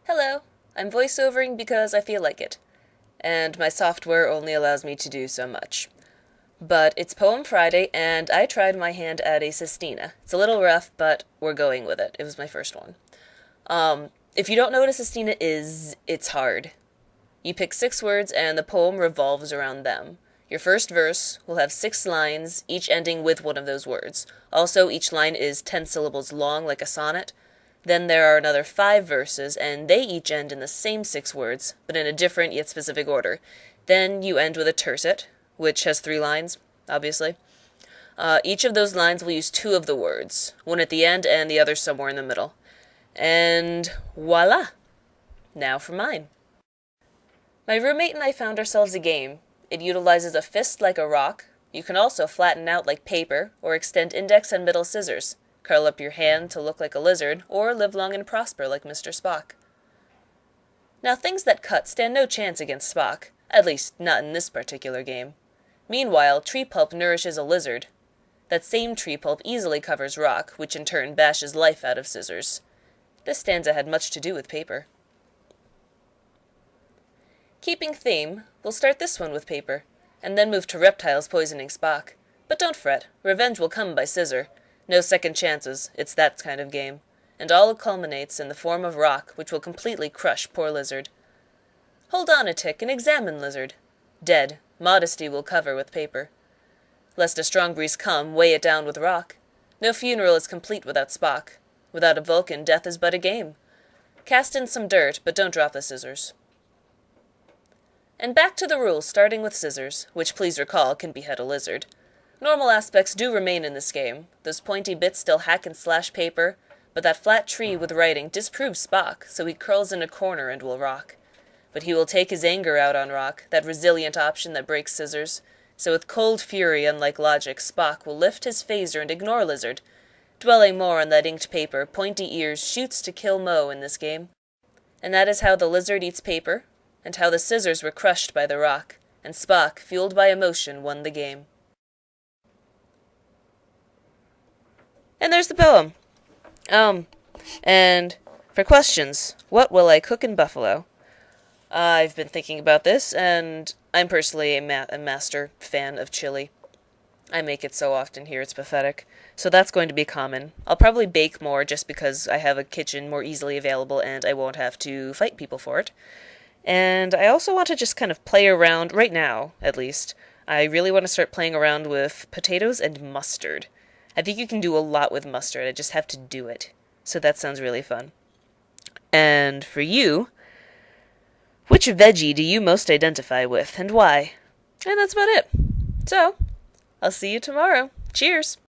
Hello, I'm voiceovering because I feel like it, and my software only allows me to do so much. But it's Poem Friday, and I tried my hand at a Sestina. It's a little rough, but we're going with it. It was my first one. If you don't know what a Sestina is, it's hard. You pick 6 words, and the poem revolves around them. Your first verse will have 6 lines, each ending with one of those words. Also, each line is 10 syllables long, like a sonnet. Then there are another 5 verses, and they each end in the same 6 words, but in a different yet specific order. Then you end with a tercet, which has 3 lines, obviously. Each of those lines will use 2 of the words, one at the end and the other somewhere in the middle. And voila! Now for mine. My roommate and I found ourselves a game. It utilizes a fist like a rock. You can also flatten out like paper, or extend index and middle scissors. Curl up your hand to look like a lizard, or live long and prosper like Mister Spock. Now things that cut stand no chance against Spock, at least not in this particular game. Meanwhile, tree pulp nourishes a lizard. That same tree pulp easily covers rock, which in turn bashes life out of scissors. This stanza had much to do with paper. Keeping theme, we'll start this one with paper, and then move to reptiles poisoning Spock. But don't fret, revenge will come by scissor. No second chances, it's that kind of game. And all culminates in the form of rock, which will completely crush poor lizard. Hold on a tick and examine lizard. Dead, modesty will cover with paper. Lest a strong breeze come, weigh it down with rock. No funeral is complete without Spock. Without a Vulcan, death is but a game. Cast in some dirt, but don't drop the scissors. And back to the rules, starting with scissors, which please recall can behead a lizard. Normal aspects do remain in this game. Those pointy bits still hack and slash paper, but that flat tree with writing disproves Spock, so he curls in a corner and will rock. But he will take his anger out on rock, that resilient option that breaks scissors. So with cold fury, unlike logic, Spock will lift his phaser and ignore lizard. Dwelling more on that inked paper, pointy ears shoots to kill Mo in this game. And that is how the lizard eats paper, and how the scissors were crushed by the rock, and Spock, fueled by emotion, won the game. And there's the poem. And for questions, what will I cook in Buffalo? I've been thinking about this, and I'm personally a master fan of chili. I make it so often here, it's pathetic. So that's going to be common. I'll probably bake more just because I have a kitchen more easily available and I won't have to fight people for it. And I also want to just kind of play around, right now, at least. I really want to start playing around with potatoes and mustard. I think you can do a lot with mustard, I just have to do it. So that sounds really fun. And for you, which veggie do you most identify with, and why? And that's about it. So, I'll see you tomorrow. Cheers!